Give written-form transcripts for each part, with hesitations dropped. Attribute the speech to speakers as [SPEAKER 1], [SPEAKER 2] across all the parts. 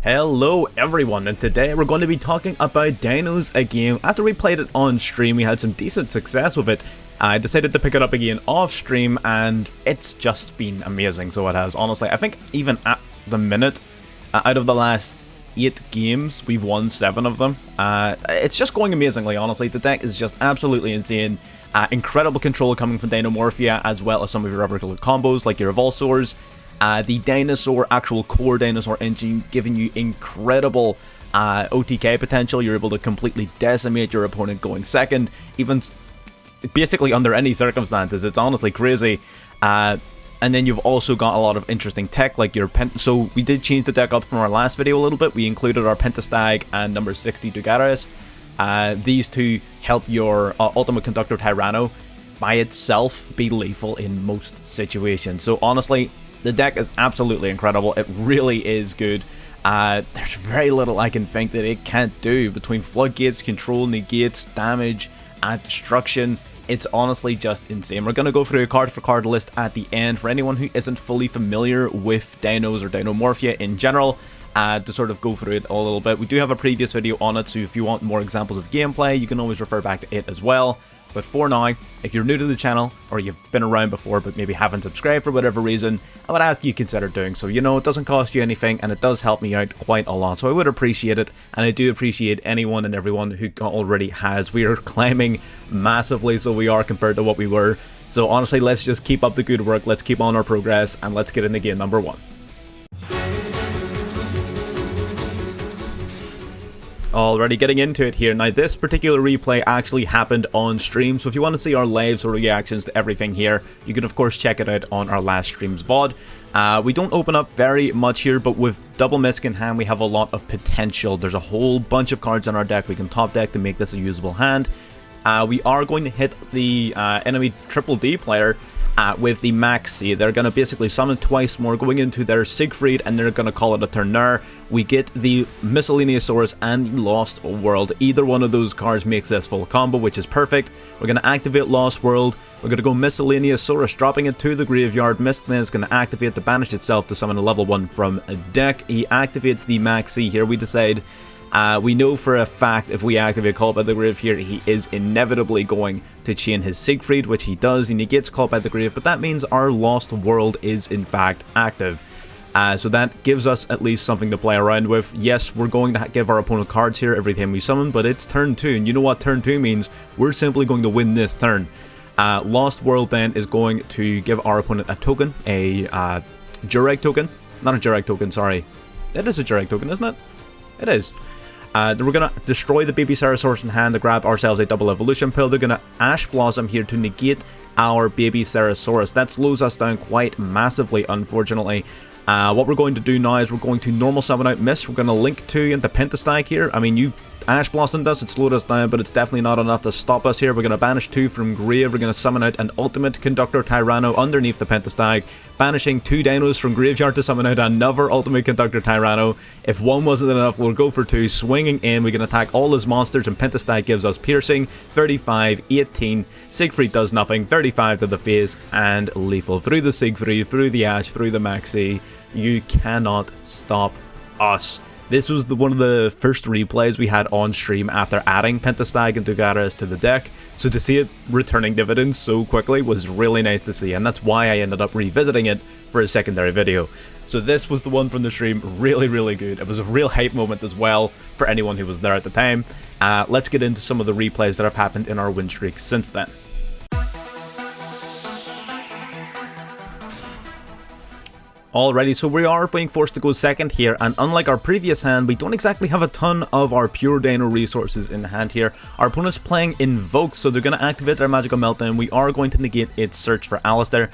[SPEAKER 1] Hello everyone, and today we're going to be talking about Dinos, a game. After we played it on stream, we had some decent success with it. I decided to pick it up again off stream, and it's just been amazing, so it has. Honestly, I think even at the minute, out of the last 8 games, we've won 7 of them. It's just going amazingly, honestly. The deck is just absolutely insane. Incredible control coming from Dinomorphia, as well as some of your other combos, like your Evolsaurs. The dinosaur, actual core dinosaur engine, giving you incredible OTK potential. You're able to completely decimate your opponent going second, even basically under any circumstances. It's honestly crazy. And then you've also got a lot of interesting tech, like your so we did change the deck up from our last video a little bit. We included our Pentastag and number 60 Dugaris. These two help your Ultimate Conductor Tyranno by itself be lethal in most situations. So honestly, the deck is absolutely incredible. It really is good. There's very little I can think that it can't do between floodgates, control, negates, damage, and destruction. It's honestly just insane. We're going to go through a card for card list at the end for anyone who isn't fully familiar with Dinos or Dinomorphia in general, to sort of go through it a little bit. We do have a previous video on it, so if you want more examples of gameplay, you can always refer back to it as well. But for now, if you're new to the channel, or you've been around before but maybe haven't subscribed for whatever reason, I would ask you consider doing so. You know, it doesn't cost you anything, and it does help me out quite a lot, so I would appreciate it, and I do appreciate anyone and everyone who already has. We are climbing massively, so we are, compared to what we were. So honestly, let's just keep up the good work, let's keep on our progress, and let's get into game number 1. Already getting into it here. Now, this particular replay actually happened on stream, so if you want to see our live sort of reactions to everything here, you can of course check it out on our last stream's VOD. We don't open up very much here, but with Double Misc in hand, we have a lot of potential. There's a whole bunch of cards on our deck we can top deck to make this a usable hand. We are going to hit the enemy Triple D player with the Max C. They're going to basically summon twice more, going into their Siegfried, and they're going to call it a turn there. We get the Miscellaneousaurus and the Lost World. Either one of those cards makes this full combo, which is perfect. We're going to activate Lost World. We're going to go Miscellaneousaurus, dropping it to the graveyard. Mist then is going to activate to banish itself to summon a level 1 from a deck. He activates the Max C here. We decide... we know for a fact if we activate Call by the Grave here, he is inevitably going to chain his Siegfried, which he does. He negates Call by the Grave, but that means our Lost World is in fact active. So that gives us at least something to play around with. Yes, we're going to give our opponent cards here every time we summon, but it's turn 2, and you know what turn 2 means? We're simply going to win this turn. Lost World then is going to give our opponent a token, a Jureg token. Not a Jureg token, sorry. It is a Jureg token, isn't it? It is. We're going to destroy the baby Ceratosaurus in hand to grab ourselves a double evolution pill. They're going to Ash Blossom here to negate our baby Ceratosaurus. That slows us down quite massively, unfortunately. What we're going to do now is we're going to normal summon out Mist. We're going to link 2 into Pentastag here. I mean, Ash Blossom does, it slowed us down, but it's definitely not enough to stop us here. We're going to banish 2 from Grave. We're going to summon out an Ultimate Conductor Tyranno underneath the Pentastag, banishing 2 dinos from Graveyard to summon out another Ultimate Conductor Tyranno. If 1 wasn't enough, we'll go for 2, swinging in. We can attack all his monsters, and Pentastag gives us piercing, 35, 18. Siegfried does nothing, 35 to the face, and lethal through the Siegfried, through the Ash, through the Maxi. You cannot stop us. This was one of the first replays we had on stream after adding Pentastag and Dugaris to the deck, so to see it returning dividends so quickly was really nice to see, and that's why I ended up revisiting it for a secondary video. So this was the one from the stream, really good. It was a real hype moment as well for anyone who was there at the time. Let's get into some of the replays that have happened in our win streak since then. Alrighty, so we are being forced to go second here, and unlike our previous hand, we don't exactly have a ton of our pure Dino resources in hand here. Our opponent's playing Invoke, so they're going to activate their Magical Meltdown. We are going to negate its search for Alistair.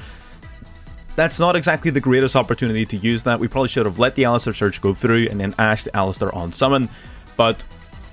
[SPEAKER 1] That's not exactly the greatest opportunity to use that. We probably should have let the Alistair search go through and then Ash the Alistair on summon, but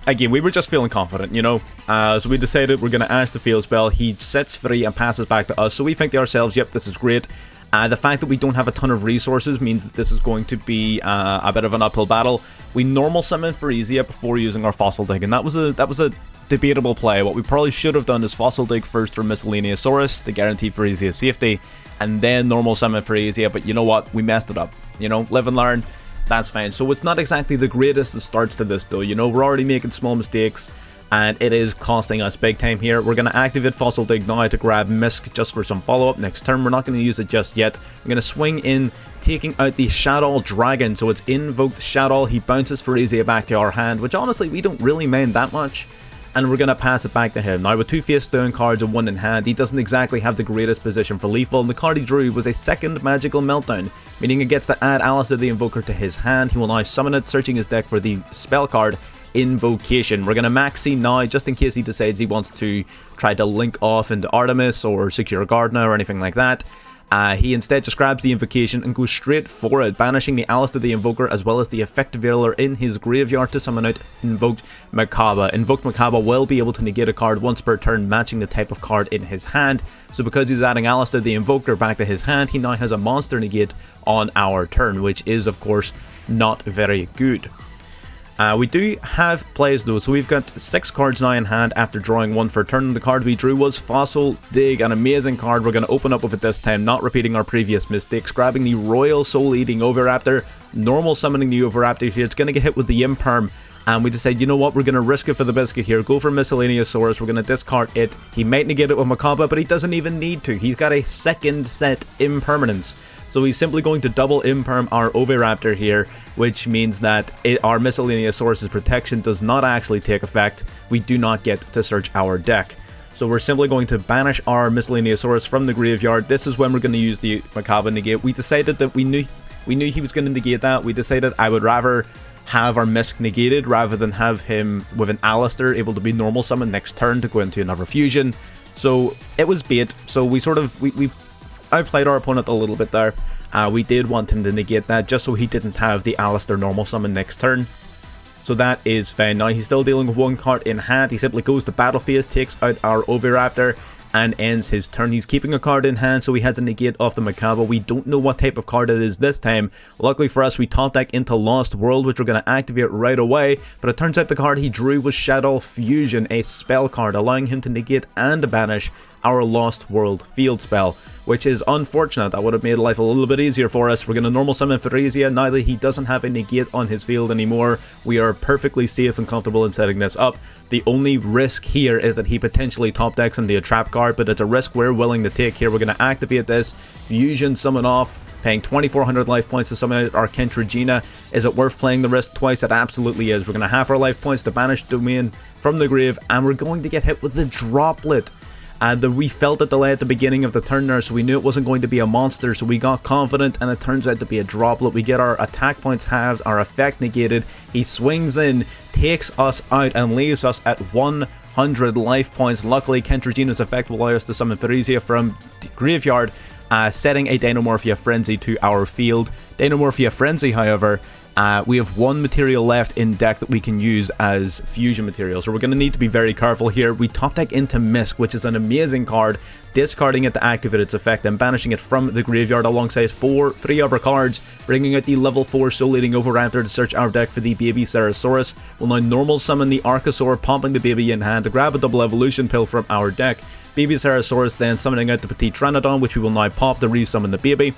[SPEAKER 1] again, we were just feeling confident, you know. So we decided we're going to Ash the field spell. He sets free and passes back to us, so we think to ourselves, yep, this is great. The fact that we don't have a ton of resources means that this is going to be a bit of an uphill battle. We normal summon Frisia before using our Fossil Dig, and that was a debatable play. What we probably should have done is Fossil Dig first for Miscellaneousaurus to guarantee Frisia's safety, and then normal summon Frisia, but you know what? We messed it up. You know, live and learn. that's fine. So it's not exactly the greatest of starts to this though, you know, we're already making small mistakes, and it is costing us big time here. We're going to activate Fossil Dig now to grab Misk just for some follow-up next turn. We're not going to use it just yet. We're going to swing in, taking out the Shadow Dragon. So it's invoked Shadow. He bounces Phyresia back to our hand, which honestly we don't really mind that much. And we're going to pass it back to him. Now with 2 face down cards and 1 in hand, he doesn't exactly have the greatest position for lethal. And the card he drew was a second Magical Meltdown, meaning it gets to add Alistair the Invoker to his hand. He will now summon it, searching his deck for the spell card Invocation. We're going to maxi now just in case he decides he wants to try to link off into Artemis or Secure Gardener or anything like that. He instead just grabs the Invocation and goes straight for it, banishing the Alistair the Invoker as well as the Effective Veiler in his graveyard to summon out Invoked Macabre. Invoked Macabre will be able to negate a card once per turn, matching the type of card in his hand. So because he's adding Alistair the Invoker back to his hand, he now has a monster negate on our turn, which is of course not very good. We do have plays though, so we've got 6 cards now in hand after drawing 1 for turn. The card we drew was Fossil Dig, an amazing card. We're going to open up with it this time, not repeating our previous mistakes, grabbing the Royal Soul Eating Oviraptor, normal summoning the Oviraptor here. It's going to get hit with the Imperm, and we decide, you know what, we're going to risk it for the biscuit here, go for Miscellaneous Saurus. We're going to discard it. He might negate it with Macabre, but he doesn't even need to. He's got a second set Impermanence. So he's simply going to double Imperm our Oviraptor here, which means that our Miscellaneous Saurus's protection does not actually take effect. We do not get to search our deck. So we're simply going to banish our Miscellaneous Saurus from the graveyard. This is when we're going to use the Macabre negate. We decided that we knew he was going to negate that. We decided I would rather have our Misk negated rather than have him with an Alistair able to be normal summon next turn to go into another fusion. So it was bait. So we sort of we outplayed our opponent a little bit there. We did want him to negate that just so he didn't have the Alistair normal summon next turn. So that is fine. Now he's still dealing with 1 card in hand. He simply goes to battle phase, takes out our Oviraptor, and ends his turn. He's keeping a card in hand, so he has a negate off the Macabre. We don't know what type of card it is this time. Luckily for us, we top deck into Lost World, which we're going to activate right away. But it turns out the card he drew was Shadow Fusion, a spell card, allowing him to negate and banish our Lost World field spell, which is unfortunate. That would have made life a little bit easier for us. We're going to normal summon Phyresia. Now that he doesn't have a negate on his field anymore, we are perfectly safe and comfortable in setting this up. The only risk here is that he potentially top decks into a trap card, but it's a risk we're willing to take here. We're going to activate this, fusion, summon off, paying 2,400 life points to summon out our Kentrigina. Is it worth playing the risk twice? It absolutely is. We're going to half our life points to banish Domain from the grave, and we're going to get hit with the Droplet. We felt a delay at the beginning of the turn there, so we knew it wasn't going to be a monster, so we got confident, and it turns out to be a Droplet. We get our attack points halved, our effect negated. He swings in, takes us out, and leaves us at 100 life points. Luckily, Kentrigina's effect will allow us to summon Phyresia from the graveyard, setting a Dinomorphia Frenzy to our field. Dinomorphia Frenzy, however, we have 1 material left in deck that we can use as fusion material, so we're going to need to be very careful here. We top deck into Misk, which is an amazing card, discarding it to activate its effect and banishing it from the graveyard alongside 3 other cards, bringing out the level 4 Soul Eating Oviraptor to search our deck for the baby Ceresaurus. We'll now normal summon the Archosaur, popping the baby in hand to grab a double evolution pill from our deck. Baby Ceresaurus then summoning out the Petit Pteranodon, which we will now pop to resummon the baby.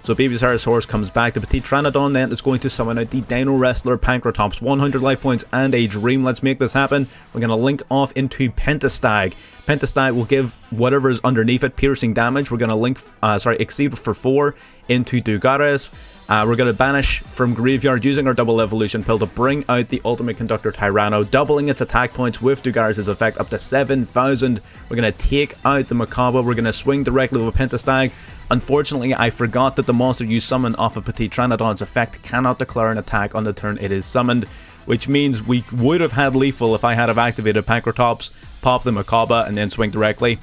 [SPEAKER 1] So Baby Ceresaurus comes back. The Petit Pteranodon then is going to summon out the Dino Wrestler Pancratops, 100 life points and a Dream. Let's make this happen. We're going to link off into Pentastag. Pentastag will give whatever is underneath it piercing damage. We're going to link, Exceed for 4 into Dugares. We're going to banish from graveyard using our double evolution pill to bring out the Ultimate Conductor Tyranno, doubling its attack points with Dugares' effect up to 7,000. We're going to take out the Macabre. We're going to swing directly with Pentastag. Unfortunately, I forgot that the monster you summon off of Petit Pteranodon's effect cannot declare an attack on the turn it is summoned, which means we would have had lethal if I had have activated Pancratops, pop the Macabre, and then swing directly.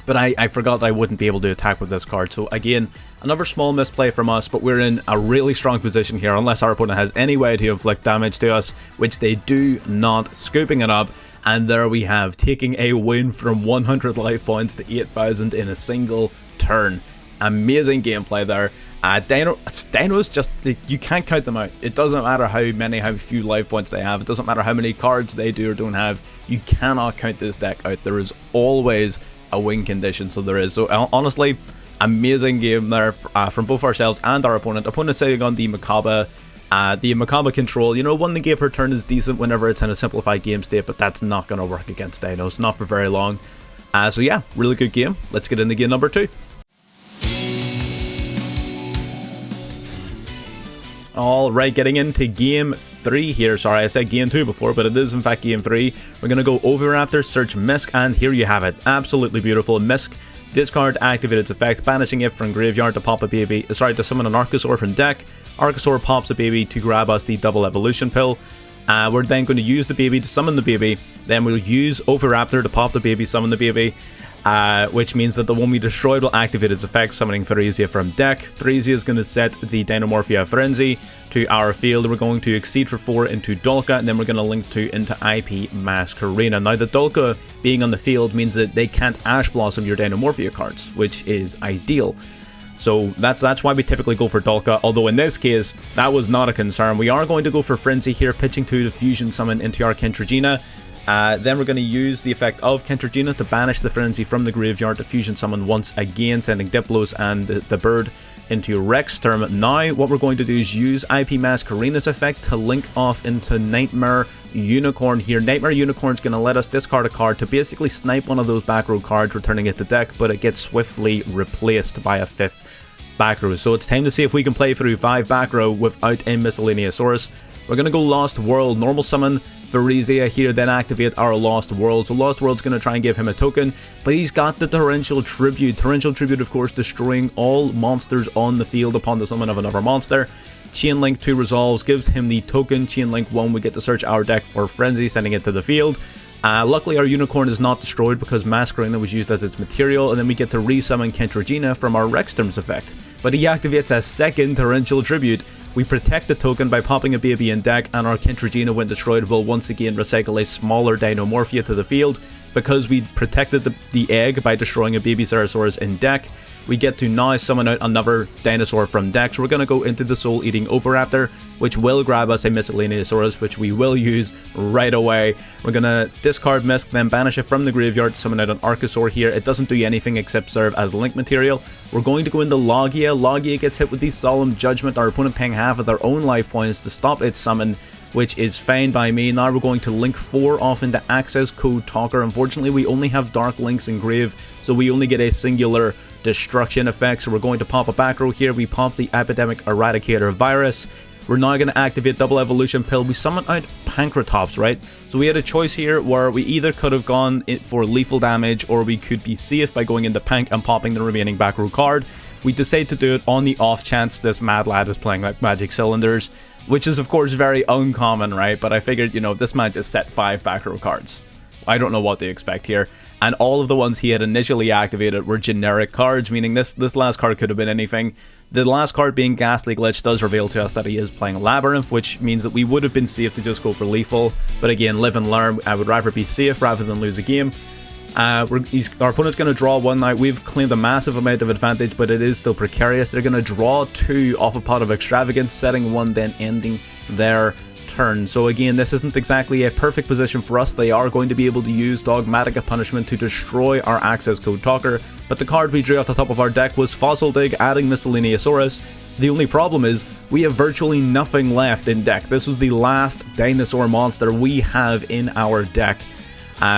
[SPEAKER 1] But I forgot that I wouldn't be able to attack with this card. So again, another small misplay from us, but we're in a really strong position here unless our opponent has any way to inflict damage to us, which they do not, scooping it up. And there we have, taking a win from 100 life points to 8,000 in a single turn. Amazing gameplay there. Dinos just, you can't count them out. It doesn't matter how few life points they have. It doesn't matter how many cards they do or don't have. You cannot count this deck out. There is always a win condition, so there is. So honestly, amazing game there from both ourselves and our opponent. Opponent sitting on the Macabre The Makaba control, you know, 1 negate per turn is decent whenever it's in a simplified game state, but that's not going to work against Dinos, not for very long. So yeah, really good game. Let's get into game number 2. Alright, getting into game 3 here. Sorry, I said game 2 before, but it is in fact game 3. We're going to go Oviraptor, search Misk, and here you have it. Absolutely beautiful. Misk, discard, activate its effect, banishing it from graveyard to pop a baby. To summon an Archosaur from deck. Archosaur pops a baby to grab us the double evolution pill. We're then going to use the baby to summon the baby. Then we'll use Oviraptor to pop the baby, summon the baby. Which means that the one we destroyed will activate its effect, summoning Theresia from deck. Theresia is going to set the Dinomorphia Frenzy to our field. We're going to Exceed for 4 into Dolka, and then we're going to link 2 into IP Masquerena. Now, the Dolka being on the field means that they can't Ash Blossom your Dinomorphia cards, which is ideal. So that's why we typically go for Dolka, although in this case, that was not a concern. We are going to go for Frenzy here, pitching 2 to Fusion Summon into our Kentragina. Then we're going to use the effect of Kentragina to banish the Frenzy from the graveyard to Fusion Summon once again, sending Diplos and the bird into Rexterm. Now, what we're going to do is use IP Masquerena's effect to link off into Nightmare Unicorn here. Nightmare Unicorn is going to let us discard a card to basically snipe one of those back row cards, returning it to deck, but it gets swiftly replaced by a 5th back row. So it's time to see if we can play through 5 back row without a Miscellaneousaurus. We're going to go Lost World, normal summon Theresia here, then activate our Lost World. So Lost World's going to try and give him a token, but he's got the Torrential Tribute. Torrential Tribute, of course, destroying all monsters on the field upon the summon of another monster. Chain Link 2 resolves, gives him the token. Chain Link 1, we get to search our deck for Frenzy, sending it to the field. Luckily, our Unicorn is not destroyed because Masquerena was used as its material, and then we get to resummon Kentragina from our Rexterm's effect. But he activates a second Torrential Tribute. We protect the token by popping a baby in deck, and our Kentragina, when destroyed, will once again recycle a smaller Dinomorphia to the field. Because we protected the egg by destroying a baby Ceratosaurus in deck, we get to now summon out another dinosaur from deck. So we're going to go into the Soul Eating Oviraptor, which will grab us a Miscellaneousaurus, which we will use right away. We're going to discard Misk, then banish it from the graveyard to summon out an Archosaur here. It doesn't do anything except serve as link material. We're going to go into Logia. Logia gets hit with the Solemn Judgment, our opponent paying half of their own life points to stop its summon, which is fine by me. Now we're going to link 4 off into Access Code Talker. Unfortunately, we only have Dark Links engraved, so we only get a singular destruction effect. So we're going to pop a back row here. We pop the Epidemic Eradicator Virus. We're now going to activate Double Evolution Pill. We summon out Pancratops, right? So we had a choice here where we either could have gone for lethal damage, or we could be safe by going into Pank and popping the remaining back row card. We decide to do it on the off chance this mad lad is playing like Magic Cylinders, which is of course very uncommon, right? But I figured, you know, this man just set 5 back row cards. I don't know what they expect here. And all of the ones he had initially activated were generic cards, meaning this last card could have been anything. The last card being Ghastly Glitch does reveal to us that he is playing Labyrinth, which means that we would have been safe to just go for lethal. But again, live and learn. I would rather be safe rather than lose a game. Our opponent's going to draw 1 now. We've claimed a massive amount of advantage, but it is still precarious. They're going to draw 2 off a Pot of Extravagance, setting 1, then ending their turn. So again, this isn't exactly a perfect position for us. They are going to be able to use Dogmatica Punishment to destroy our Access Code Talker, but the card we drew off the top of our deck was Fossil Dig, adding Miscellaneousaurus. The only problem is we have virtually nothing left in deck. This was the last dinosaur monster we have in our deck.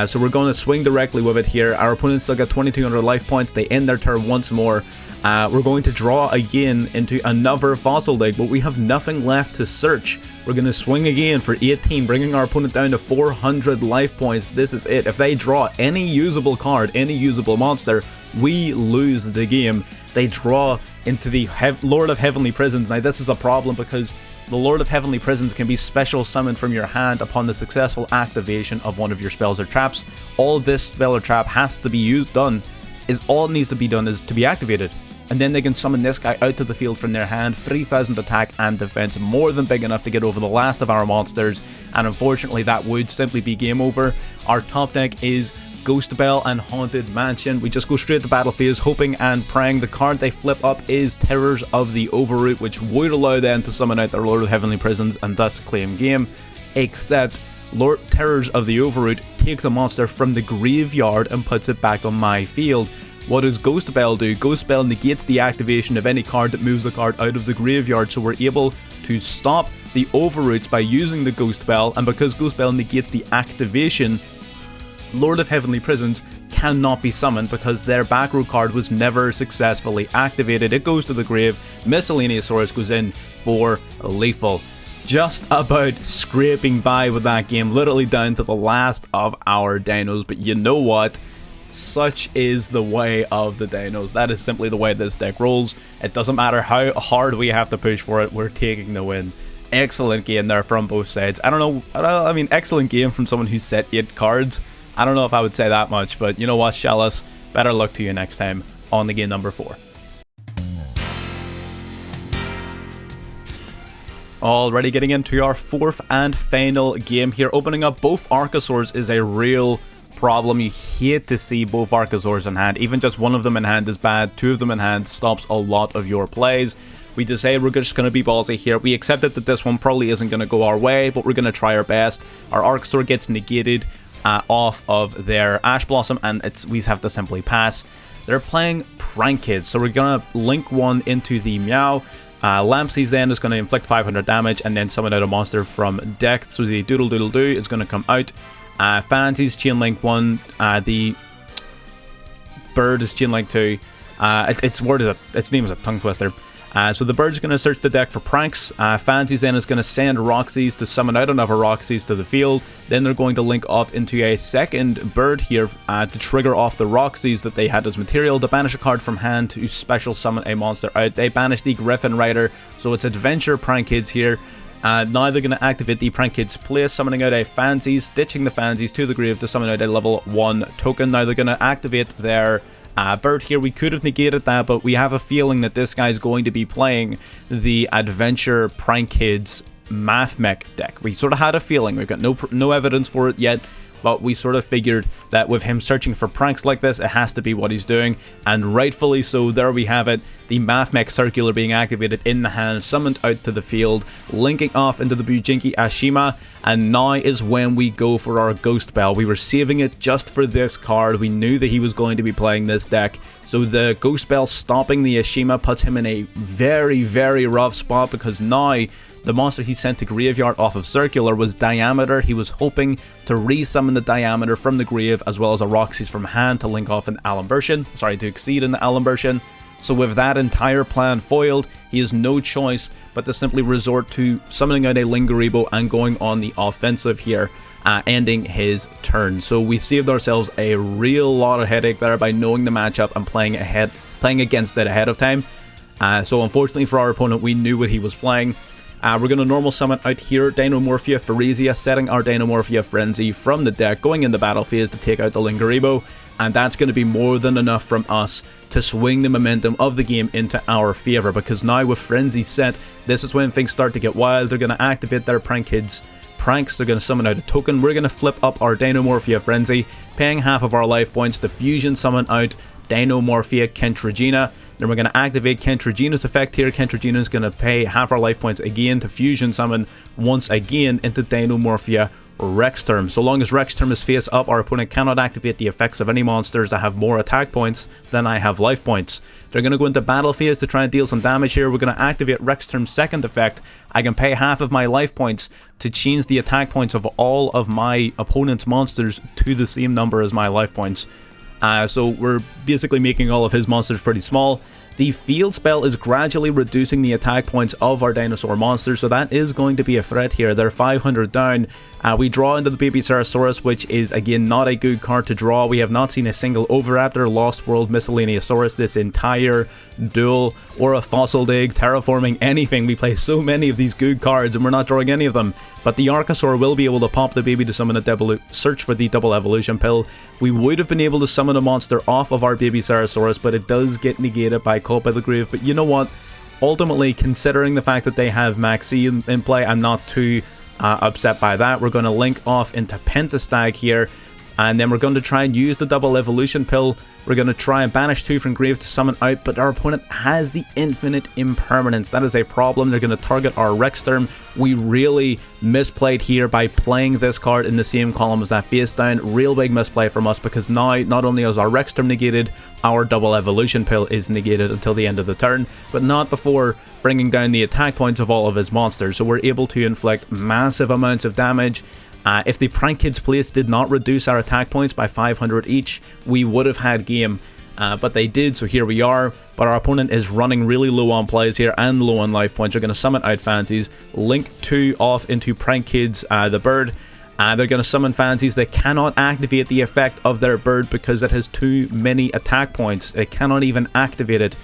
[SPEAKER 1] So we're going to swing directly with it here. Our opponents still got 2200 life points. They end their turn once more. We're going to draw again into another Fossil Dig, but we have nothing left to search. We're going to swing again for 18, bringing our opponent down to 400 life points. This is it. If they draw any usable card, any usable monster, we lose the game. They draw into the Lord of Heavenly Prisons. Now this is a problem because the Lord of Heavenly Prisons can be special summoned from your hand upon the successful activation of one of your spells or traps. All this spell or trap has to be all it needs to be done is to be activated. And then they can summon this guy out to the field from their hand, 3000 attack and defense, more than big enough to get over the last of our monsters, and unfortunately that would simply be game over. Our top deck is Ghost Bell and Haunted Mansion. We just go straight to battle phase, hoping and praying. The card they flip up is Terrors of the Overroot, which would allow them to summon out their Lord of Heavenly Prisons and thus claim game, except Terrors of the Overroot takes a monster from the graveyard and puts it back on my field. What does Ghost Bell do? Ghost Bell negates the activation of any card that moves the card out of the graveyard, so we're able to stop the overroots by using the Ghost Bell, and because Ghost Bell negates the activation, Lord of Heavenly Prisons cannot be summoned because their back row card was never successfully activated. It goes to the grave, Miscellaneousaurus goes in for lethal. Just about scraping by with that game, literally down to the last of our dinos, but you know what? Such is the way of the dinos. That is simply the way this deck rolls. It doesn't matter how hard we have to push for it, we're taking the win. Excellent game there from both sides. I mean, excellent game from someone who set 8 cards. I don't know if I would say that much, but you know what, Shellis? Better luck to you next time on the game number 4. Already getting into our 4th and final game here. Opening up both Archosaurs is a real problem. You hate to see both Archosaurs in hand. Even just one of them in hand is bad. 2 of them in hand stops a lot of your plays. We decided we're just going to be ballsy here. We accepted that this one probably isn't going to go our way, but we're going to try our best. Our Archosaur gets negated off of their Ash Blossom, and we have to simply pass. They're playing Prank Kids, so we're going to link one into the Meow. Lampsies then is going to inflict 500 damage and then summon out a monster from deck. So the Doodle Doodle Doo is going to come out. Fancy's Chain Link 1. The Bird is Chain Link 2. Its name is a tongue twister. So the Bird's going to search the deck for pranks. Fancy's then is going to send Roxy's to summon out another Roxy's to the field. Then they're going to link off into a second Bird here to trigger off the Roxy's that they had as material, to banish a card from hand to special summon a monster out. They banish the Griffin Rider, so it's Adventure Prank Kids here. Now they're going to activate the Prank Kids place, summoning out a Fancy's, ditching the Fancy's to the grave to summon out a level 1 token. Now they're going to activate their Bird here. We could have negated that, but we have a feeling that this guy's going to be playing the Adventure Prank Kids Math Mech deck. We sort of had a feeling. We've got no evidence for it yet, but we sort of figured that with him searching for pranks like this, it has to be what he's doing, and rightfully so. There we have it, the Math Mech Circular being activated in the hand, summoned out to the field, linking off into the Bujinki Ashima, and now is when we go for our Ghost Bell. We were saving it just for this card. We knew that he was going to be playing this deck, so the Ghost Bell stopping the Ashima puts him in a very, very rough spot, because now the monster he sent to graveyard off of Circular was Diameter. He was hoping to re-summon the Diameter from the grave, as well as a Roxy's from hand to link off an Alimbertion. Sorry, to exceed in the Alimbertion. So with that entire plan foiled, he has no choice but to simply resort to summoning out a Lingaribo and going on the offensive here, ending his turn. So we saved ourselves a real lot of headache there by knowing the matchup and playing against it ahead of time. So unfortunately for our opponent, we knew what he was playing. We're going to normal summon out here Dinomorphia Pharesia, setting our Dinomorphia Frenzy from the deck, going in the battle phase to take out the Lingaribo, and that's going to be more than enough from us to swing the momentum of the game into our favour, because now with Frenzy set, this is when things start to get wild. They're going to activate their Prank Kids pranks, they're going to summon out a token, we're going to flip up our Dinomorphia Frenzy, paying half of our life points to fusion summon out Dinomorphia Kentragina. Then we're going to activate Kentragina's effect here. Kentragina is going to pay half our life points again to fusion summon once again into Dinomorphia Rexterm. So long as Rexterm is face up, our opponent cannot activate the effects of any monsters that have more attack points than I have life points. They're going to go into battle phase to try and deal some damage here. We're going to activate Rexterm's second effect. I can pay half of my life points to change the attack points of all of my opponent's monsters to the same number as my life points. So we're basically making all of his monsters pretty small. The field spell is gradually reducing the attack points of our dinosaur monsters, so that is going to be a threat here. They're 500 down. We draw into the Baby Ceratosaurus, which is again not a good card to draw. We have not seen a single Overraptor, Lost World, Miscellaneousaurus this entire duel, or a Fossil Dig, Terraforming, anything. We play so many of these good cards and we're not drawing any of them. But the Archosaur will be able to pop the baby to summon a search for the double evolution pill. We would have been able to summon a monster off of our Baby Ceratosaurus, but it does get negated by Caught by the Grave. But you know what? Ultimately, considering the fact that they have Maxi in play, I'm not too upset by that. We're going to link off into Pentastag here. And then we're going to try and use the double evolution pill. We're going to try and banish 2 from grave to summon out, but our opponent has the infinite impermanence. That is a problem. They're going to target our Rexterm. We really misplayed here by playing this card in the same column as that face down. Real big misplay from us, because now not only is our Rexterm negated, our double evolution pill is negated until the end of the turn, but not before bringing down the attack points of all of his monsters. So we're able to inflict massive amounts of damage. If the Prank Kids place did not reduce our attack points by 500 each, we would have had game, but they did, so here we are. But our opponent is running really low on plays here and low on life points. They're going to summon out Fancies, link 2 off into Prank Kids, the bird. They're going to summon Fancies. They cannot activate the effect of their bird because it has too many attack points. They cannot even activate it.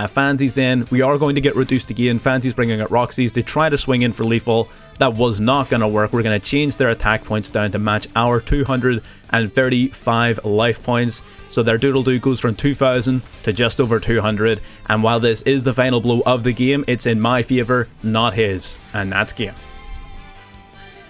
[SPEAKER 1] Fancies then, we are going to get reduced again. Fancies bringing out Roxy's. They try to swing in for lethal. That was not going to work. We're going to change their attack points down to match our 235 life points. So their doodle-doo goes from 2,000 to just over 200. And while this is the final blow of the game, it's in my favor, not his. And that's game.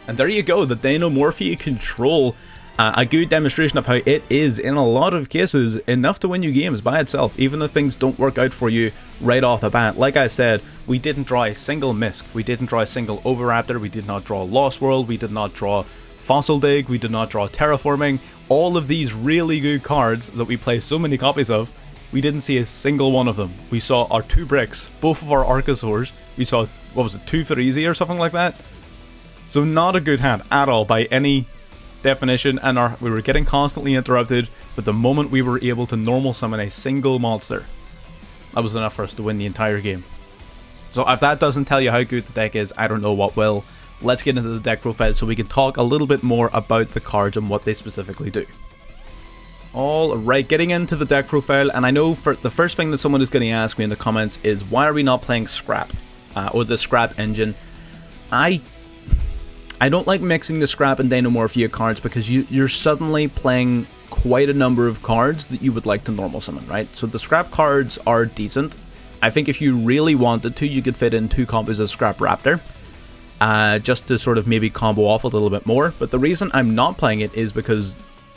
[SPEAKER 1] And there you go, the Dinomorphia control. A good demonstration of how it is, in a lot of cases, enough to win you games by itself, even if things don't work out for you right off the bat. Like I said, we didn't draw a single Misk, we didn't draw a single Overraptor, we did not draw Lost World, we did not draw Fossil Dig, we did not draw Terraforming. All of these really good cards that we play so many copies of, we didn't see a single one of them. We saw our 2 bricks, both of our Archosaurs, we saw, what was it, 2 Threezy or something like that? So not a good hand at all by any definition, and we were getting constantly interrupted, but the moment we were able to normal summon a single monster, that was enough for us to win the entire game. So if that doesn't tell you how good the deck is, I don't know what will. Let's get into the deck profile so we can talk a little bit more about the cards and what they specifically do. Alright, getting into the deck profile, and I know for the first thing that someone is going to ask me in the comments is, why are we not playing Scrap, or the Scrap engine? I don't like mixing the Scrap and Dinomorphia cards because you're suddenly playing quite a number of cards that you would like to normal summon, right? So the Scrap cards are decent. I think if you really wanted to, you could fit in 2 combos of Scrap Raptor, just to sort of maybe combo off a little bit more. But the reason I'm not playing it is because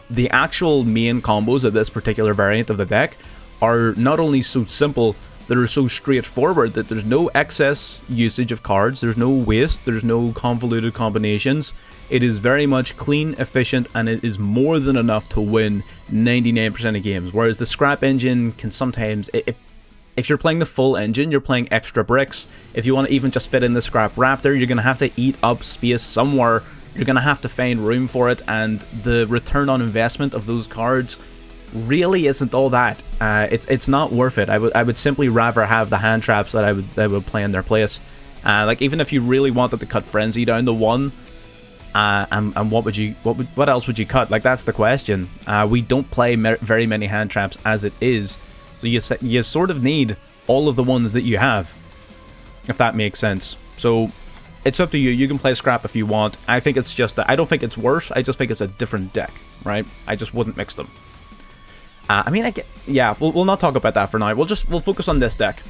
[SPEAKER 1] the actual main combos of this particular variant of the deck are not only so simple, that are so straightforward that there's no excess usage of cards, there's no waste, there's no convoluted combinations. It is very much clean, efficient, and it is more than enough to win 99% of games. Whereas the Scrap engine can sometimes, if you're playing the full engine, you're playing extra bricks. If you want to even just fit in the Scrap Raptor, you're going to have to eat up space somewhere. You're going to have to find room for it, and the return on investment of those cards really isn't all that. It's not worth it. I would simply rather have the hand traps that I would play in their place. Like, even if you really wanted to cut Frenzy down to 1, and what else would you cut? Like, that's the question. We don't play very many hand traps as it is, so you sort of need all of the ones that you have, if that makes sense. So it's up to you. You can play Scrap if you want. I think it's just I don't think it's worse. I just think it's a different deck, right? I just wouldn't mix them. I mean, yeah, we'll not talk about that for now. We'll focus on this deck.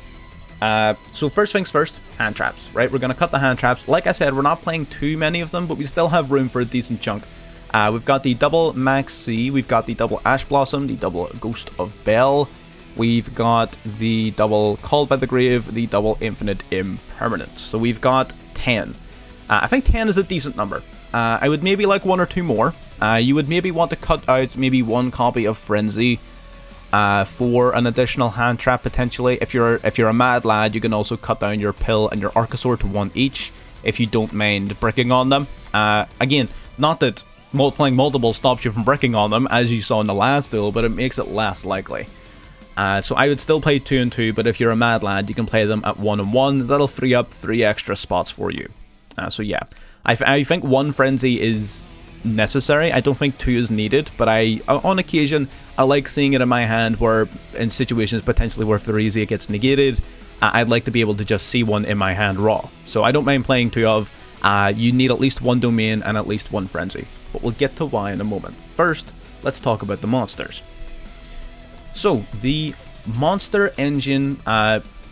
[SPEAKER 1] So first things first, hand traps, right? We're going to cut the hand traps. Like I said, we're not playing too many of them, but we still have room for a decent chunk. We've got the double Max C, we've got the double Ash Blossom, the double Ghost of Bell, we've got the double Called by the Grave, the double Infinite Impermanence. So we've got 10. I think 10 is a decent number. I would maybe like 1 or 2 more. You would maybe want to cut out maybe 1 copy of Frenzy for an additional hand trap potentially. If you're a mad lad, you can also cut down your Pill and your Archosaur to 1 each if you don't mind bricking on them. Again, not that playing multiple stops you from bricking on them, as you saw in the last duel, but it makes it less likely. So I would still play 2 and 2, but if you're a mad lad, you can play them at 1 and 1. That'll free up 3 extra spots for you. So yeah, I think 1 Frenzy is necessary. I don't think 2 is needed, but on occasion I like seeing it in my hand where in situations potentially where Threezy it gets negated, I'd like to be able to just see 1 in my hand raw. So I don't mind playing 2 of. You need at least 1 domain and at least 1 Frenzy, but we'll get to why in a moment. First, let's talk about the monsters. So the monster engine,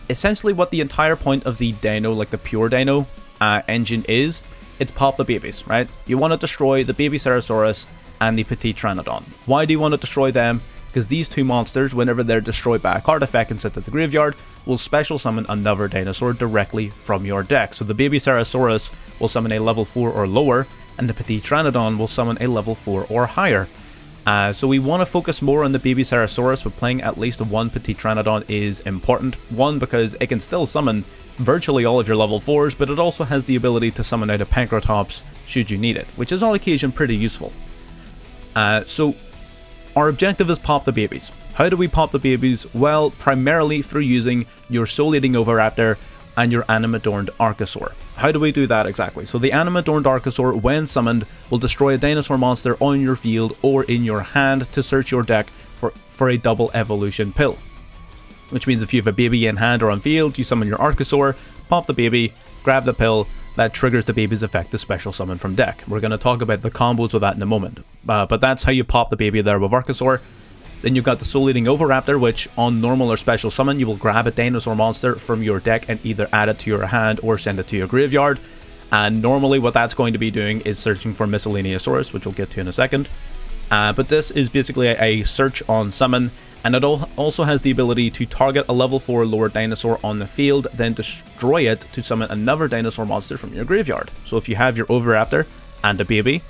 [SPEAKER 1] essentially what the entire point of the Dino, like the pure Dino engine is, it's pop the babies, right? You want to destroy the baby Ceratosaurus, and the Petite Pteranodon. Why do you want to destroy them? Because these two monsters, whenever they're destroyed by a card effect and sent to the graveyard, will special summon another dinosaur directly from your deck. So the baby Ceratosaurus will summon a level 4 or lower, and the Petite Pteranodon will summon a level 4 or higher. So we want to focus more on the baby Ceratosaurus, but playing at least one Petite Pteranodon is important. One, because it can still summon virtually all of your level 4s, but it also has the ability to summon out a Pancratops should you need it, which is on occasion pretty useful. So our objective is pop the babies. How do we pop the babies? Well, primarily through using your Soul Eating Oviraptor and your Animadorned Archosaur. How do we do that exactly? So the Animadorned Archosaur, when summoned, will destroy a dinosaur monster on your field or in your hand to search your deck for a double evolution pill. Which means if you have a baby in hand or on field, you summon your Archosaur, pop the baby, grab the pill, that triggers the baby's effect to special summon from deck. We're going to talk about the combos with that in a moment. But that's how you pop the baby there with Archosaur. Then you've got the Soul Eating Oviraptor, which on normal or special summon, you will grab a dinosaur monster from your deck and either add it to your hand or send it to your graveyard. And normally what that's going to be doing is searching for Miscellaneousaurus, which we'll get to in a second. But this is basically a search on summon, and it also has the ability to target a level 4 lower dinosaur on the field, then destroy it to summon another dinosaur monster from your graveyard. So if you have your Oviraptor and a baby,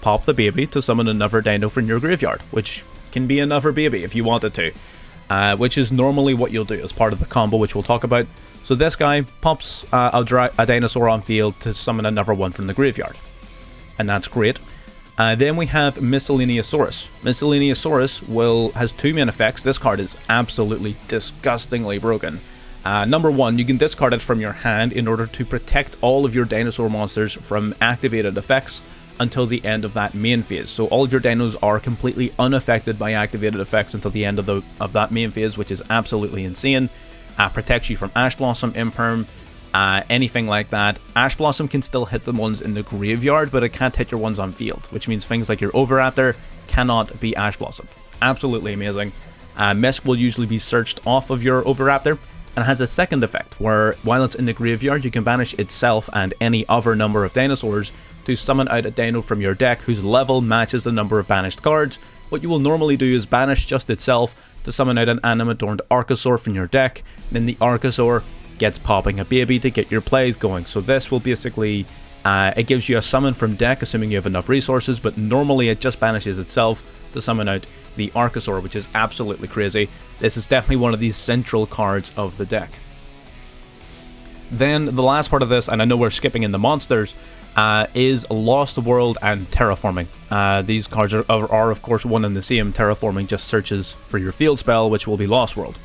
[SPEAKER 1] pop the baby to summon another dino from your graveyard, which can be another baby if you wanted to, which is normally what you'll do as part of the combo, which we'll talk about. So this guy pops a dinosaur on field to summon another one from the graveyard, and that's great. Then we have Miscellaneousaurus. Miscellaneousaurus has two main effects. This card is absolutely disgustingly broken. Number one, you can discard it from your hand in order to protect all of your dinosaur monsters from activated effects until the end of that main phase. So all of your dinos are completely unaffected by activated effects until the end of that main phase, which is absolutely insane. Protects you from Ash Blossom, Imperm, anything like that. Ash Blossom can still hit the ones in the graveyard, but it can't hit your ones on field, which means things like your Oviraptor cannot be Ash Blossom. Absolutely amazing. Misk will usually be searched off of your Oviraptor, and has a second effect, where while it's in the graveyard, you can banish itself and any other number of dinosaurs to summon out a dino from your deck whose level matches the number of banished cards. What you will normally do is banish just itself to summon out an Animadorned Archosaur from your deck, then the Archosaur gets popping a baby to get your plays going. So this will basically, it gives you a summon from deck, assuming you have enough resources, but normally it just banishes itself to summon out the Archosaur, which is absolutely crazy. This is definitely one of these central cards of the deck. Then the last part of this, and I know we're skipping in the monsters, is Lost World and Terraforming. These cards are of course one and the same. Terraforming just searches for your field spell, which will be Lost World.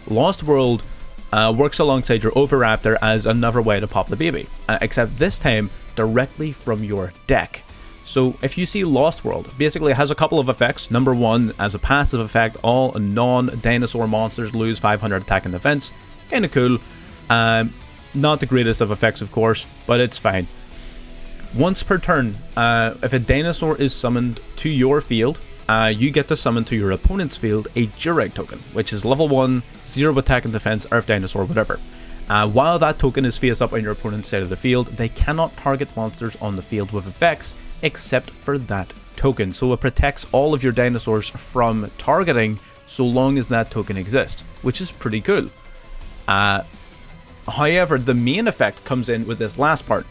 [SPEAKER 1] Lost World works alongside your Oviraptor as another way to pop the baby, except this time directly from your deck. So if you see Lost World, basically it has a couple of effects. Number one, as a passive effect, all non-dinosaur monsters lose 500 attack and defense. Kinda cool. Not the greatest of effects, of course, but it's fine. Once per turn, if a dinosaur is summoned to your field, you get to summon to your opponent's field a Durag token, which is level 1, 0 attack and defense, Earth Dinosaur, whatever. While that token is face up on your opponent's side of the field, they cannot target monsters on the field with effects except for that token. So it protects all of your dinosaurs from targeting so long as that token exists, which is pretty cool. However, the main effect comes in with this last part.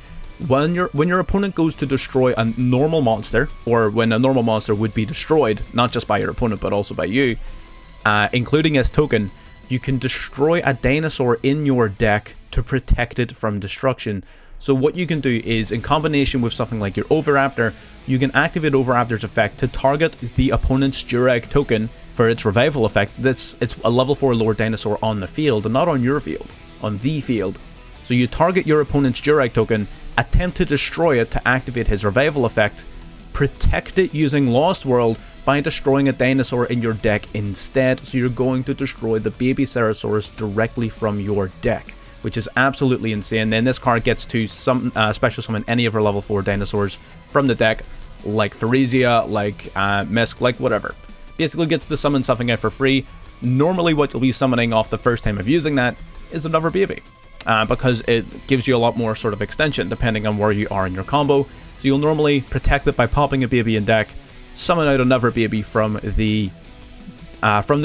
[SPEAKER 1] When your opponent goes to destroy a normal monster, or when a normal monster would be destroyed, not just by your opponent but also by you, including its token, you can destroy a dinosaur in your deck to protect it from destruction. So what you can do is, in combination with something like your Oviraptor, you can activate Oviraptor's effect to target the opponent's Durag token for its revival effect. It's a level 4 lower dinosaur on the field, and not on your field, on the field. So you target your opponent's Durag token, attempt to destroy it to activate his revival effect, protect it using Lost World by destroying a dinosaur in your deck instead. So you're going to destroy the baby Ceratosaurus directly from your deck, which is absolutely insane. Then this card gets to special summon any of our level 4 dinosaurs from the deck, like Theresia, like Misk, like whatever. Basically gets to summon something out for free. Normally what you'll be summoning off the first time of using that is another baby, because it gives you a lot more sort of extension depending on where you are in your combo. So you'll normally protect it by popping a baby in deck, summon out another baby from the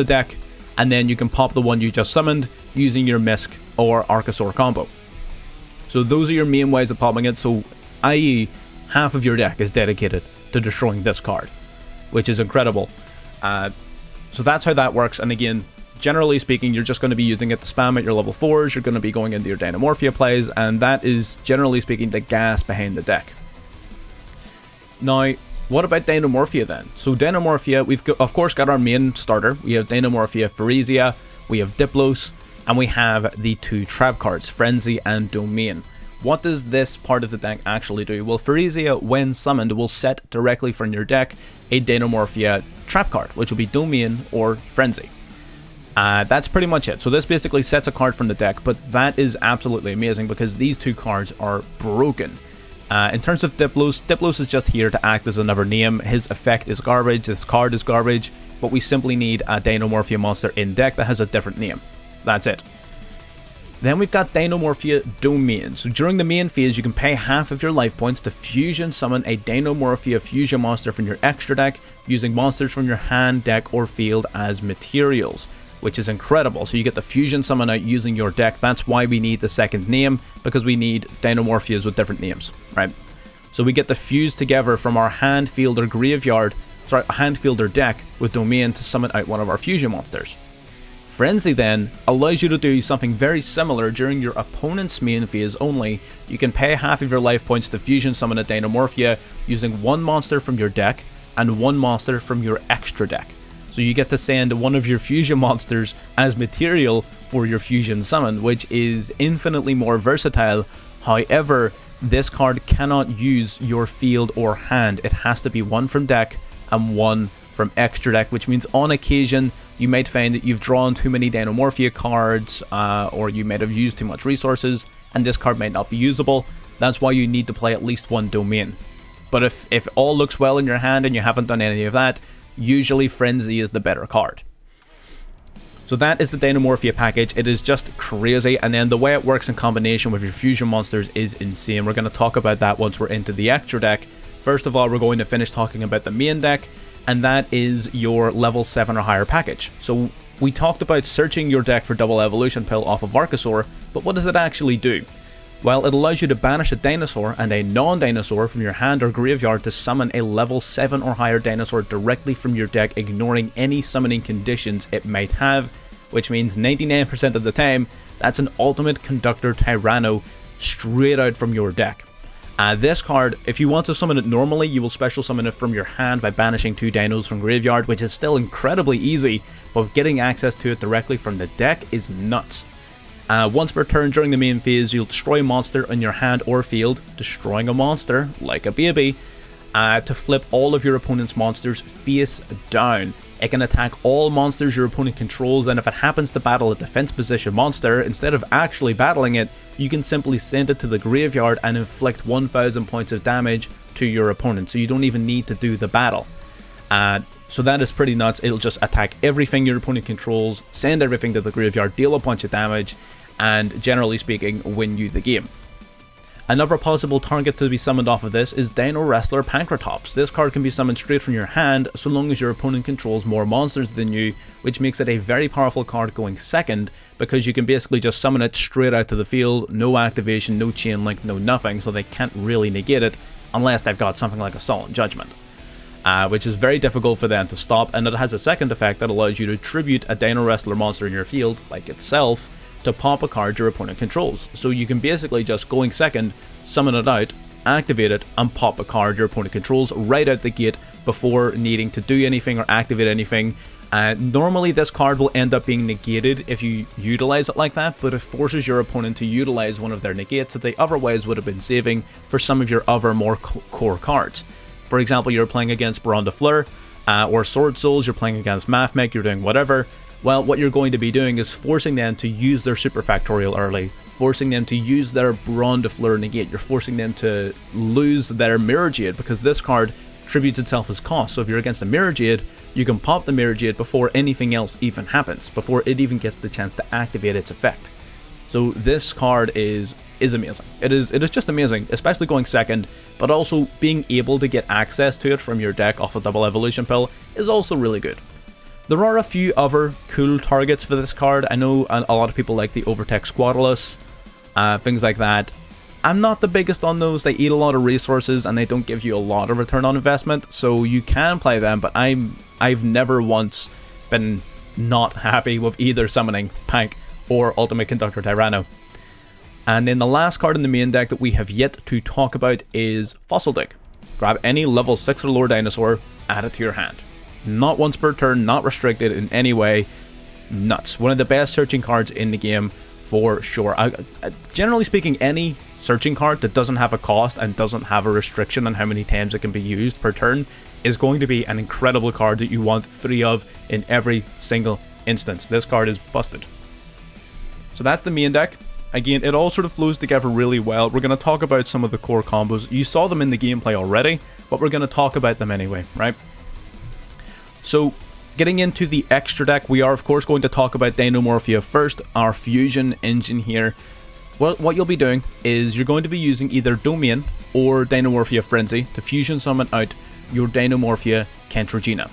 [SPEAKER 1] deck, and then you can pop the one you just summoned using your Misk or Archosaur combo. So those are your main ways of popping it, so i.e. half of your deck is dedicated to destroying this card, which is incredible. So that's how that works, and again, generally speaking, you're just going to be using it to spam at your level 4s, you're going to be going into your Dinomorphia plays, and that is, generally speaking, the gas behind the deck. Now, what about Dinomorphia then? So Dinomorphia, we've of course got our main starter. We have Dinomorphia Phyresia, we have Diplos, and we have the 2 trap cards, Frenzy and Domain. What does this part of the deck actually do? Well, Phyresia, when summoned, will set directly from your deck a Dinomorphia trap card, which will be Domain or Frenzy. That's pretty much it. So this basically sets a card from the deck, but that is absolutely amazing because these 2 cards are broken. In terms of Diplos, Diplos is just here to act as another name. His effect is garbage, this card is garbage, but we simply need a Dinomorphia monster in deck that has a different name. That's it. Then we've got Dinomorphia Domain. So during the main phase, you can pay half of your life points to fusion summon a Dinomorphia fusion monster from your extra deck using monsters from your hand, deck, or field as materials, which is incredible. So you get the fusion summon out using your deck. That's why we need the second name, because we need Dinomorphias with different names, right? So we get the fuse together from our hand, field, or graveyard, hand, field, or deck with Domain to summon out one of our fusion monsters. Frenzy then allows you to do something very similar during your opponent's main phase only. You can pay half of your life points to fusion summon a Dinomorphia using 1 monster from your deck and 1 monster from your extra deck. So you get to send one of your fusion monsters as material for your fusion summon, which is infinitely more versatile. However, this card cannot use your field or hand. It has to be 1 from deck and 1 from extra deck, which means on occasion you might find that you've drawn too many Dinomorphia cards, or you might have used too much resources, and this card might not be usable. That's why you need to play at least 1 Domain. But if it all looks well in your hand and you haven't done any of that, usually Frenzy is the better card. So that is the Dinomorphia package. It is just crazy, and then the way it works in combination with your fusion monsters is insane. We're going to talk about that once we're into the extra deck. First of all, we're going to finish talking about the main deck, and that is your level 7 or higher package. So we talked about searching your deck for double evolution pill off of Archosaur, but what does it actually do? Well, it allows you to banish a dinosaur and a non-dinosaur from your hand or graveyard to summon a level 7 or higher dinosaur directly from your deck, ignoring any summoning conditions it might have, which means 99% of the time, that's an Ultimate Conductor Tyranno straight out from your deck. This card, if you want to summon it normally, you will special summon it from your hand by banishing 2 dinos from graveyard, which is still incredibly easy, but getting access to it directly from the deck is nuts. Once per turn during the main phase, you'll destroy a monster on your hand or field, destroying a monster, like a baby, to flip all of your opponent's monsters face down. It can attack all monsters your opponent controls, and if it happens to battle a defense position monster, instead of actually battling it, you can simply send it to the graveyard and inflict 1000 points of damage to your opponent, so you don't even need to do the battle. So that is pretty nuts. It'll just attack everything your opponent controls, send everything to the graveyard, deal a bunch of damage, and generally speaking, win you the game. Another possible target to be summoned off of this is Dino Wrestler Pancratops. This card can be summoned straight from your hand so long as your opponent controls more monsters than you, which makes it a very powerful card going second, because you can basically just summon it straight out to the field, no activation, no chain link, no nothing, so they can't really negate it unless they've got something like a Solemn Judgment. Which is very difficult for them to stop, and it has a second effect that allows you to tribute a Dino Wrestler monster in your field, like itself, to pop a card your opponent controls. So you can basically just, going second, summon it out, activate it, and pop a card your opponent controls right out the gate before needing to do anything or activate anything. Normally this card will end up being negated if you utilize it like that, but it forces your opponent to utilize one of their negates that they otherwise would have been saving for some of your other more core cards. For example, you're playing against Baron de Fleur, or Sword Souls, you're playing against Mathmech, you're doing whatever. Well, what you're going to be doing is forcing them to use their Super Factorial early, forcing them to use their Baron de Fleur negate, you're forcing them to lose their Mirror Jade, because this card tributes itself as cost. So if you're against a Mirror Jade, you can pop the Mirror Jade before anything else even happens, before it even gets the chance to activate its effect. So this card is amazing. It is just amazing, especially going second, but also being able to get access to it from your deck off a double evolution pill is also really good. There are a few other cool targets for this card. I know a lot of people like the Overtech Squadulus, things like that. I'm not the biggest on those. They eat a lot of resources and they don't give you a lot of return on investment, so you can play them, but I've never once been not happy with either summoning Pank or Ultimate Conductor Tyranno. And then the last card in the main deck that we have yet to talk about is Fossil Dig. Grab any level 6 or lower dinosaur, add it to your hand. Not once per turn, not restricted in any way. Nuts. One of the best searching cards in the game for sure. Generally speaking, any searching card that doesn't have a cost and doesn't have a restriction on how many times it can be used per turn is going to be an incredible card that you want 3 of in every single instance. This card is busted. So that's the main deck. Again, it all sort of flows together really well. We're going to talk about some of the core combos. You saw them in the gameplay already, but we're going to talk about them anyway, right? So, getting into the extra deck, we are of course going to talk about Dinomorphia first, our fusion engine here. Well, what you'll be doing is you're going to be using either Domain or Dinomorphia Frenzy to fusion summon out your Dinomorphia Kentrogena.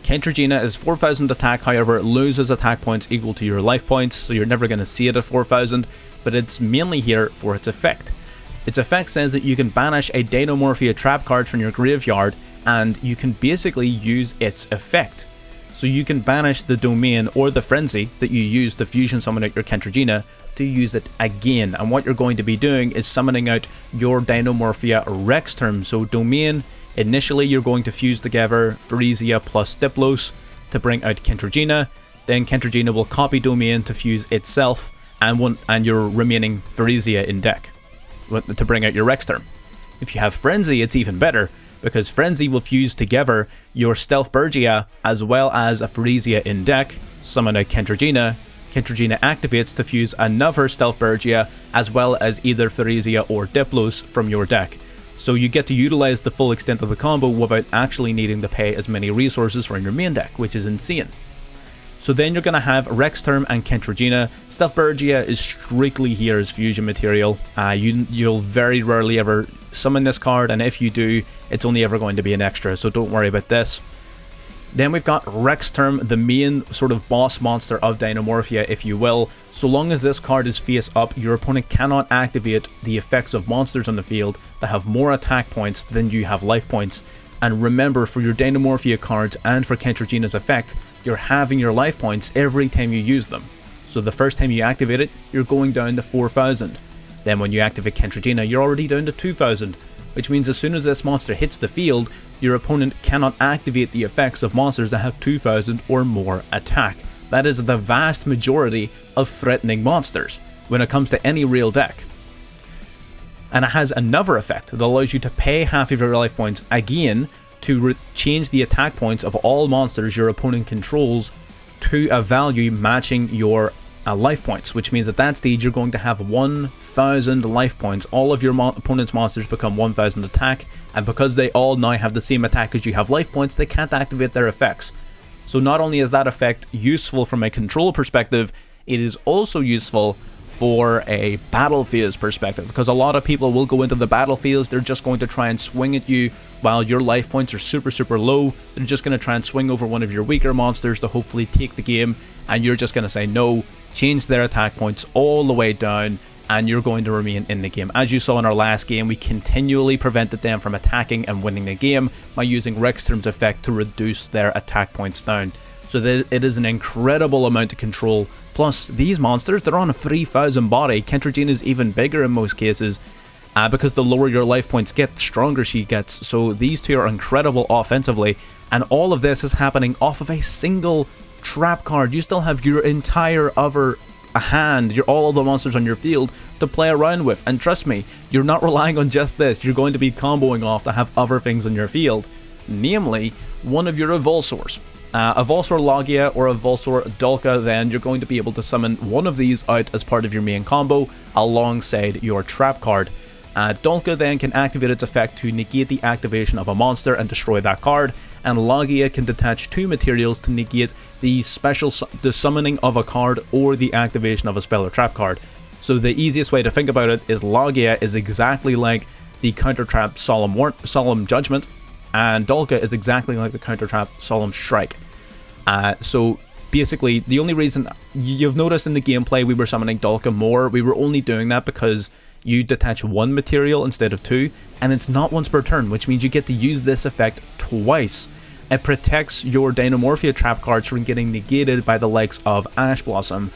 [SPEAKER 1] Kentrogena is 4000 attack, however it loses attack points equal to your life points, so you're never going to see it at 4000, but it's mainly here for its effect. Its effect says that you can banish a Dinomorphia trap card from your graveyard, and you can basically use its effect. So you can banish the Domain or the Frenzy that you use to fusion summon out your Kentrogena to use it again, and what you're going to be doing is summoning out your Dinomorphia Rexterm. So Domain, initially you're going to fuse together Phyresia plus Diplos to bring out Kentrogena, then Kentrogena will copy Domain to fuse itself and your remaining Phyresia in deck to bring out your Rexterm. If you have Frenzy, it's even better, because Frenzy will fuse together your Stealth Bergia as well as a Phyresia in deck, summon out Kentrogena. Kentrogena activates to fuse another Stealth Bergia as well as either Phyresia or Diplos from your deck. So you get to utilize the full extent of the combo without actually needing to pay as many resources from your main deck, which is insane. So then you're going to have Rexterm and Kentrogena. Stealth Bergia is strictly here as fusion material. You'll very rarely ever summon this card, and if you do, it's only ever going to be an extra, so don't worry about this. Then we've got Rexterm, the main sort of boss monster of Dinomorphia, if you will. So long as this card is face up, your opponent cannot activate the effects of monsters on the field that have more attack points than you have life points. And remember, for your Dinomorphia cards and for Kentrogena's effect, you're halving your life points every time you use them. So the first time you activate it, you're going down to 4000. Then when you activate Kentrogena, you're already down to 2000, which means as soon as this monster hits the field, your opponent cannot activate the effects of monsters that have 2000 or more attack. That is the vast majority of threatening monsters when it comes to any real deck. And it has another effect that allows you to pay half of your life points again to change the attack points of all monsters your opponent controls to a value matching your life points, which means at that stage you're going to have 1000 life points. All of your opponent's monsters become 1000 attack, and because they all now have the same attack as you have life points, they can't activate their effects. So not only is that effect useful from a control perspective, it is also useful for a battlefields perspective, because a lot of people will go into the battlefields, they're just going to try and swing at you while your life points are super low. They're just going to try and swing over one of your weaker monsters to hopefully take the game, and you're just going to say no, change their attack points all the way down, and you're going to remain in the game. As you saw in our last game, we continually prevented them from attacking and winning the game by using Rexterm's effect to reduce their attack points down. So that it is an incredible amount of control. Plus, these monsters, they're on a 3000 body. Kentrogena is even bigger in most cases, because the lower your life points get, the stronger she gets. So these two are incredible offensively, and all of this is happening off of a single trap card. You still have your entire other hand, all of the monsters on your field to play around with, and trust me, you're not relying on just this. You're going to be comboing off to have other things on your field, namely one of your Avulsors. A Volsor Logia or a Volsor Dulka, then you're going to be able to summon one of these out as part of your main combo alongside your trap card. Dulka then can activate its effect to negate the activation of a monster and destroy that card, and Logia can detach 2 materials to negate the summoning of a card or the activation of a spell or trap card. So the easiest way to think about it is Logia is exactly like the counter trap Solemn Judgment, and Dolka is exactly like the counter trap Solemn Strike. So basically, the only reason you've noticed in the gameplay we were summoning Dolka more, we were only doing that because you detach one material instead of two, and it's not once per turn, which means you get to use this effect twice. It protects your Dinomorphia trap cards from getting negated by the likes of Ash Blossom.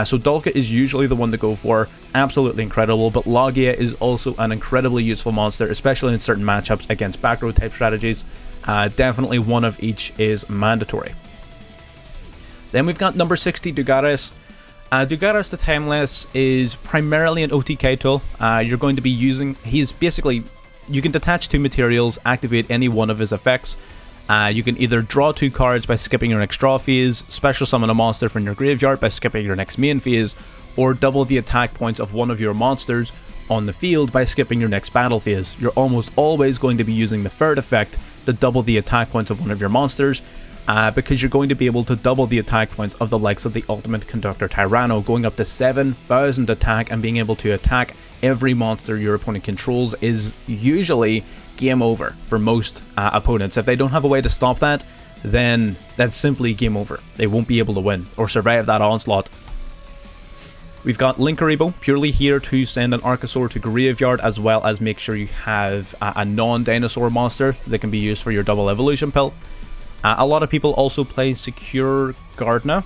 [SPEAKER 1] So Dolka is usually the one to go for, absolutely incredible, but Logia is also an incredibly useful monster, especially in certain matchups against backrow type strategies. Definitely one of each is mandatory. Then we've got number 60, Dugaris. Dugaris the Timeless is primarily an OTK tool. You're going to be using, he's basically, you can detach two materials, activate any one of his effects. You can either draw two cards by skipping your next draw phase, special summon a monster from your graveyard by skipping your next main phase, or double the attack points of one of your monsters on the field by skipping your next battle phase. You're almost always going to be using the third effect to double the attack points of one of your monsters, because you're going to be able to double the attack points of the likes of the Ultimate Conductor Tyranno, going up to 7,000 attack, and being able to attack every monster your opponent controls is usually game over for most opponents. If they don't have a way to stop that, then that's simply game over. They won't be able to win or survive that onslaught. We've got Linkuriboh, purely here to send an Archosaur to graveyard, as well as make sure you have a non-dinosaur monster that can be used for your double evolution pill. A lot of people also play Secure Gardener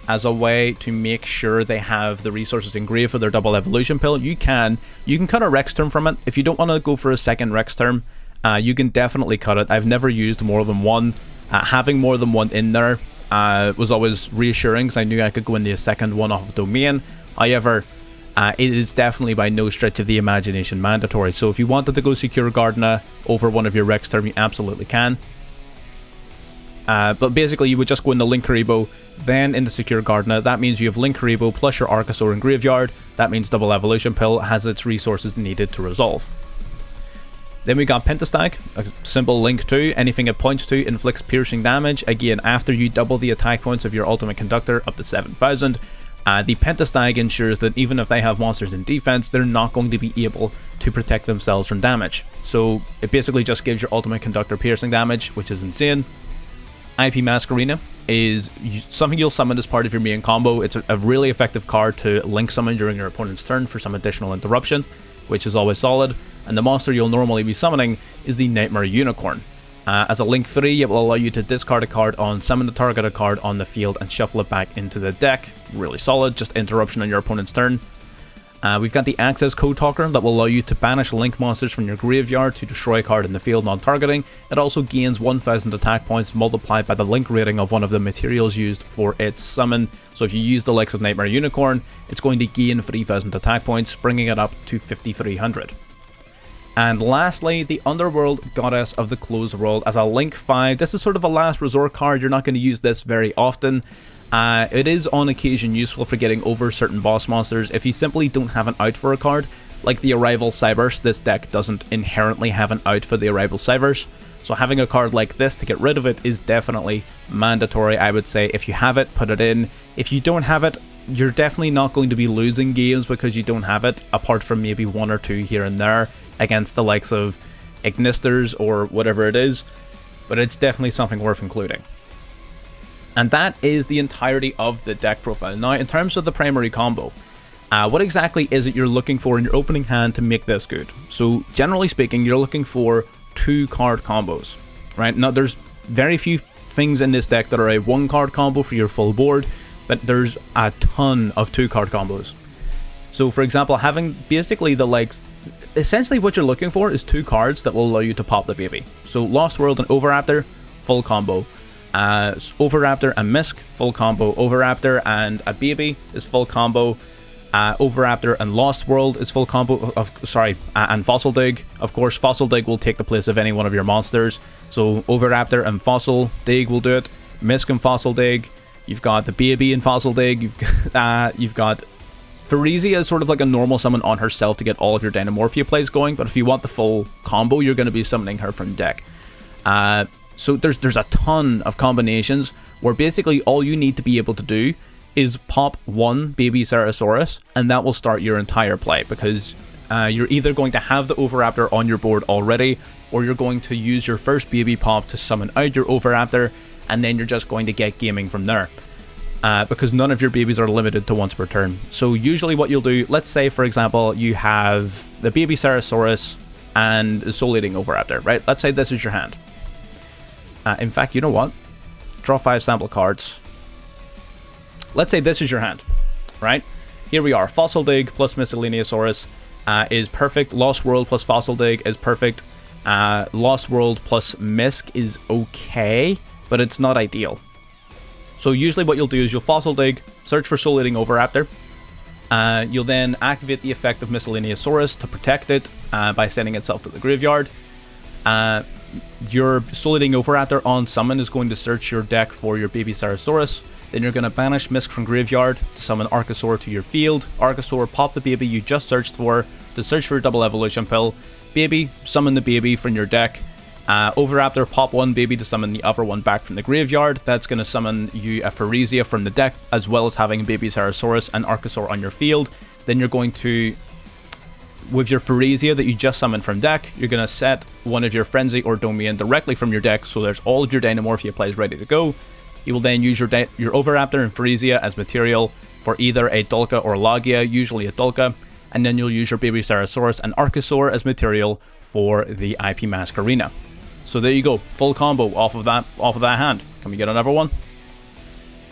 [SPEAKER 1] as a way to make sure they have the resources engraved for their double evolution pill. You can cut a Rex term from it. If you don't want to go for a second Rex term, you can definitely cut it. I've never used more than one. Having more than one in there was always reassuring, because I knew I could go into a second one off of domain. However, it is definitely by no stretch of the imagination mandatory. So if you wanted to go Secure Gardener over one of your Rex term, you absolutely can. But basically, you would just go into Linkuriboh, then into Secure Gardener. That means you have Linkuriboh plus your Archosaur in graveyard. That means double evolution pill has its resources needed to resolve. Then we got Pentastag, a simple link to anything it points to inflicts piercing damage. Again, after you double the attack points of your Ultimate Conductor up to 7,000, the Pentastag ensures that even if they have monsters in defense, they're not going to be able to protect themselves from damage. So it basically just gives your Ultimate Conductor piercing damage, which is insane. IP Masquerena is something you'll summon as part of your main combo. It's a really effective card to link summon during your opponent's turn for some additional interruption, which is always solid. And the monster you'll normally be summoning is the Nightmare Unicorn. As a link 3, it will allow you to discard a card on summon the targeted card on the field and shuffle it back into the deck. Really solid, just interruption on your opponent's turn. We've got the Access Code Talker that will allow you to banish link monsters from your graveyard to destroy a card in the field non-targeting. It also gains 1,000 attack points multiplied by the link rating of one of the materials used for its summon. So if you use the likes of Nightmare Unicorn, it's going to gain 3,000 attack points, bringing it up to 5,300. And lastly, the Underworld Goddess of the Closed World as a link 5. This is sort of a last resort card. You're not going to use this very often. It is on occasion useful for getting over certain boss monsters. If you simply don't have an out for a card, like the Arrival Cyberse, this deck doesn't inherently have an out for the Arrival Cyberse. So having a card like this to get rid of it is definitely mandatory. I would say if you have it, put it in. If you don't have it, you're definitely not going to be losing games because you don't have it, apart from maybe one or two here and there against the likes of Ignisters or whatever it is. But it's definitely something worth including. And that is the entirety of the deck profile. Now, in terms of the primary combo, what exactly is it you're looking for in your opening hand to make this good? So, generally speaking, you're looking for 2-card combos, right? Now, there's very few things in this deck that are a 1-card combo for your full board, but there's a ton of 2-card combos. So, for example, having basically the likes... Essentially, what you're looking for is 2 cards that will allow you to pop the baby. So, Lost World and Overraptor, full combo. Overraptor and Misk, full combo. Overraptor and a baby is full combo. Overraptor and Lost World is full combo. And Fossil Dig. Of course, Fossil Dig will take the place of any one of your monsters. So Overraptor and Fossil Dig will do it. Misk and Fossil Dig. You've got the baby and Fossil Dig. You've got Theresia is sort of like a normal summon on herself to get all of your Dinomorphia plays going. But if you want the full combo, you're going to be summoning her from deck. So there's a ton of combinations where basically all you need to be able to do is pop one baby Ceratosaurus, and that will start your entire play, because you're either going to have the Oviraptor on your board already, or you're going to use your first baby pop to summon out your Oviraptor, and then you're just going to get gaming from there. Because none of your babies are limited to once per turn. So usually what you'll do, let's say for example you have the baby Ceratosaurus and the Soul Eating Oviraptor, right? Let's say this is your hand. In fact, you know what? Draw 5 sample cards. Let's say this is your hand, right? Here we are. Fossil Dig plus Miscellaneousaurus is perfect. Lost World plus Fossil Dig is perfect. Lost World plus Misk is okay, but it's not ideal. So usually what you'll do is you'll Fossil Dig, search for Soul Eating Oviraptor. You'll then activate the effect of Miscellaneousaurus to protect it by sending itself to the graveyard. Your Soul Eating Oviraptor on summon is going to search your deck for your baby Ceratosaurus. Then you're going to banish Misk from graveyard to summon Archosaur to your field. Archosaur, pop the baby you just searched for to search for your double evolution pill. Baby, summon the baby from your deck. Oviraptor, pop one baby to summon the other one back from the graveyard. That's going to summon you a Pharesia from the deck, as well as having baby Ceratosaurus and Archosaur on your field. Then you're going to, with your Pharesia that you just summoned from deck, you're going to set one of your Frenzy or Domain directly from your deck, so there's all of your Dinomorphia plays ready to go. You will then use your Oviraptor and Pharesia as material for either a Dulka or Logia, usually a Dulka, and then you'll use your baby Ceratosaurus and Archosaur as material for the IP Mask Arena. So there you go, full combo off of that hand. Can we get another one?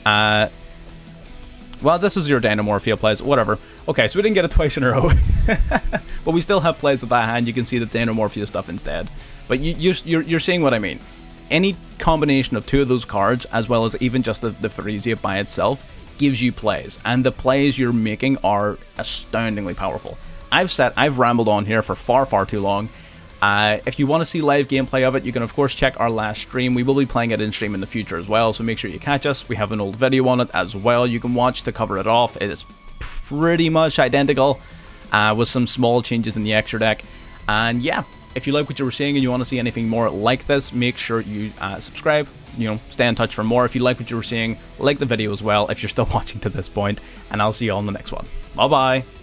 [SPEAKER 1] Well, this is your Dinomorphia plays, whatever. Okay, so we didn't get it twice in a row, but we still have plays with that hand. You can see the Dinomorphia stuff instead. But you're seeing what I mean. Any combination of two of those cards, as well as even just the Pharesia by itself, gives you plays, and the plays you're making are astoundingly powerful. I've rambled on here for far too long. If you want to see live gameplay of it, you can of course check our last stream. We will be playing it in stream in the future as well, so make sure you catch us. We have an old video on it as well you can watch to cover it off. It is pretty much identical, with some small changes in the extra deck. And yeah, if you like what you were seeing and you want to see anything more like this, make sure you subscribe, stay in touch for more. If you like what you were seeing, like the video as well if you're still watching to this point, and I'll see you all in the next one. Bye bye.